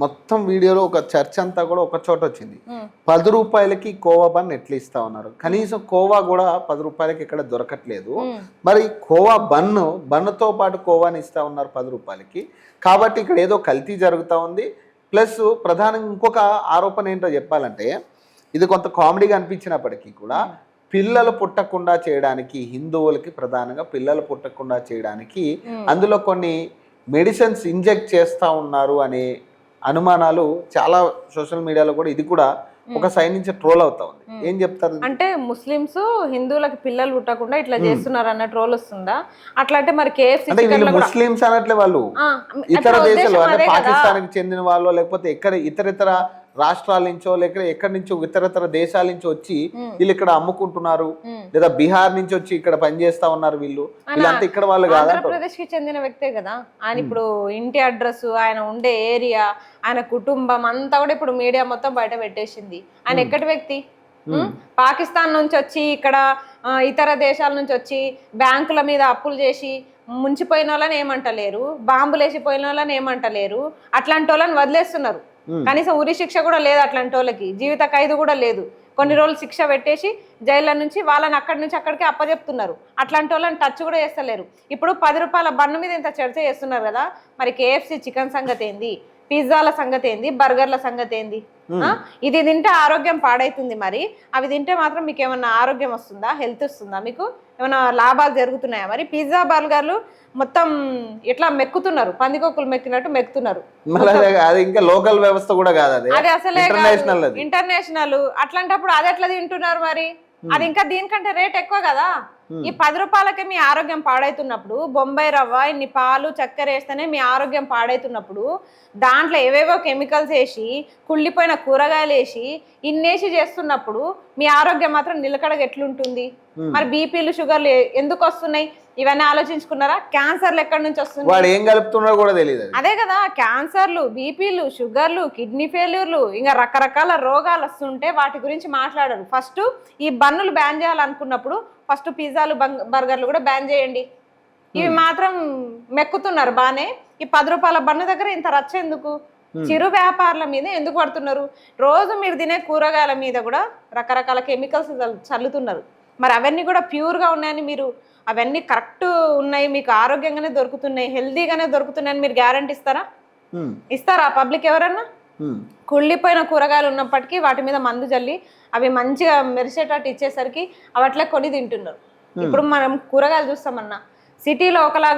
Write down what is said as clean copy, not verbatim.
మొత్తం వీడియోలో ఒక చర్చ అంతా కూడా ఒక చోట వచ్చింది. 10 రూపాయలకి కోవా బన్ ఎట్లా ఇస్తా ఉన్నారు, కనీసం కోవా కూడా 10 రూపాయలకి ఇక్కడ దొరకట్లేదు. మరి కోవా బన్నుతో పాటు కోవాని ఇస్తా ఉన్నారు 10 రూపాయలకి. కాబట్టి ఇక్కడ ఏదో కల్తీ జరుగుతూ ఉంది. ప్లస్ ప్రధానంగా ఇంకొక ఆరోపణ ఏంటో చెప్పాలంటే, ఇది కొంత కామెడీగా అనిపించినప్పటికీ కూడా పిల్లలు పుట్టకుండా చేయడానికి, హిందువులకి ప్రధానంగా పిల్లలు పుట్టకుండా చేయడానికి అందులో కొన్ని మెడిసిన్స్ ఇంజెక్ట్ చేస్తూ ఉన్నారు అనే అనుమానాలు చాలా సోషల్ మీడియాలో కూడా ఇది కూడా ఒక సైడ్ నుంచి ట్రోల్ అవుతా ఉంది. ఏం చెప్తారు? అంటే ముస్లిమ్స్ హిందువులకి పిల్లలు పుట్టకుండా ఇట్లా చేస్తున్నారు అన్న ట్రోల్ వస్తుందా? అట్లా అంటే మరి KFC అంటే వీళ్ళు ముస్లిమ్స్ అనట్లే, వాళ్ళు ఇతర దేశాలు అంటే పాకిస్తాన్కి చెందిన వాళ్ళు, లేకపోతే ఇతర రాష్ట్రాల నుంచో లేక ఎక్కడి నుంచో ఇతర దేశాల నుంచి వచ్చి వీళ్ళు ఇక్కడ అమ్ముకుంటున్నారు, లేదా బీహార్ నుంచి వచ్చి ఇక్కడ పనిచేస్తా ఉన్నారు. వీళ్ళంతా ఇక్కడ వాళ్ళు కాదు, ఆంధ్రప్రదేశ్ కి చెందిన వ్యక్తే కదా ఆయన. ఇప్పుడు ఇంటి అడ్రస్, ఆయన ఉండే ఏరియా, ఆయన కుటుంబం అంతా కూడా ఇప్పుడు మీడియా మొత్తం బయట పెట్టేసింది. ఆయన ఎక్కడి వ్యక్తి? పాకిస్తాన్ నుంచి వచ్చి ఇక్కడ ఇతర దేశాల నుంచి వచ్చి బ్యాంకుల మీద అప్పులు చేసి ముంచిపోయిన వాళ్ళని ఏమంటలేరు, బాంబులు వేసిపోయిన వాళ్ళని ఏమంటలేరు. అట్లాంటి వాళ్ళని వదిలేస్తున్నారు. కనీసం ఉరి శిక్ష కూడా లేదు అట్లాంటి వాళ్ళకి, జీవిత ఖైదు కూడా లేదు. కొన్ని రోజులు శిక్ష పెట్టేసి జైళ్ళ నుంచి వాళ్ళని అక్కడి నుంచి అక్కడికి అప్పచెప్తున్నారు. అట్లాంటి వాళ్ళని టచ్ కూడా చేస్తలేరు. ఇప్పుడు 10 రూపాయల బన్ను మీద ఇంత చర్చ చేస్తున్నారు కదా, మరి KFC చికెన్ సంగతి ఏంది, పిజ్జాల సంగతి ఏంది, బర్గర్ల సంగతి ఏంది? ఇది తింటే ఆరోగ్యం పాడైతుంది. మరి అవి తింటే మాత్రం మీకు ఏమన్నా ఆరోగ్యం వస్తుందా, హెల్త్ వస్తుందా, మీకు ఏమైనా లాభాలు జరుగుతున్నాయా? మరి పిజ్జా బర్గర్లు మొత్తం ఎట్లా మెక్కుతున్నారు, పందికొక్కులు మెక్కినట్టు మెక్కుతున్నారు. అది ఇంకా లోకల్ వ్యవస్థ కూడా కాదు, అది అసలే ఇంటర్నేషనల్. అట్లాంటప్పుడు అది ఎట్లా తింటున్నారు మరి? అది ఇంకా దీనికంటే రేట్ ఎక్కువ కదా. ఈ 10 రూపాయలకే మీ ఆరోగ్యం పాడైతున్నప్పుడు, బొంబాయి రవ్వ ఇన్ని పాలు చక్కెర వేస్తేనే మీ ఆరోగ్యం పాడైతున్నప్పుడు, దాంట్లో ఏవేవో కెమికల్స్ వేసి కుళ్ళిపోయిన కూరగాయలు వేసి ఇన్నేసి చేస్తున్నప్పుడు మీ ఆరోగ్యం మాత్రం నిలకడగా ఎట్లుంటుంది? మరి బీపీలు షుగర్లు ఎందుకు వస్తున్నాయి? ఇవన్నీ ఆలోచించుకున్నారా? క్యాన్సర్లు ఎక్కడి నుంచి వస్తుంది? వాడు ఏం కలుపుతున్నారో కూడా తెలియదు. అదే కదా, క్యాన్సర్లు, బీపీలు, షుగర్లు, కిడ్నీ ఫెయిల్యూర్లు, ఇంకా రకరకాల రోగాలు వస్తుంటే వాటి గురించి మాట్లాడరు. ఫస్ట్ ఈ బన్నులు బ్యాన్ చేయాలనుకున్నప్పుడు ఫస్ట్ పిజ్జాలు బర్గర్లు కూడా బ్యాన్ చేయండి. ఇవి మాత్రం మెక్కుతున్నారు బానే. ఈ 10 రూపాయల బన్ను దగ్గర ఇంత రచ్చ ఎందుకు? చిరు వ్యాపారుల మీద ఎందుకు పడుతున్నారు? రోజు మీరు తినే కూరగాయల మీద కూడా రకరకాల కెమికల్స్ చల్లుతున్నారు. మరి అవన్నీ కూడా ప్యూర్గా ఉన్నాయని మీరు, అవన్నీ కరెక్ట్ ఉన్నాయి, మీకు ఆరోగ్యంగానే దొరుకుతున్నాయి, హెల్దీగానే దొరుకుతున్నాయని మీరు గ్యారంటీ ఇస్తారా పబ్లిక్ ఎవరన్నా? కుళ్ళిపోయిన కూరగాయలు ఉన్నప్పటికీ వాటి మీద మందు జల్లి అవి మంచిగా మెరిసేటట్టు ఇచ్చేసరికి అవి అట్లా కొని తింటున్నారు. ఇప్పుడు మనం కూరగాయలు చూస్తామన్నా సిటీలో ఒకలాగా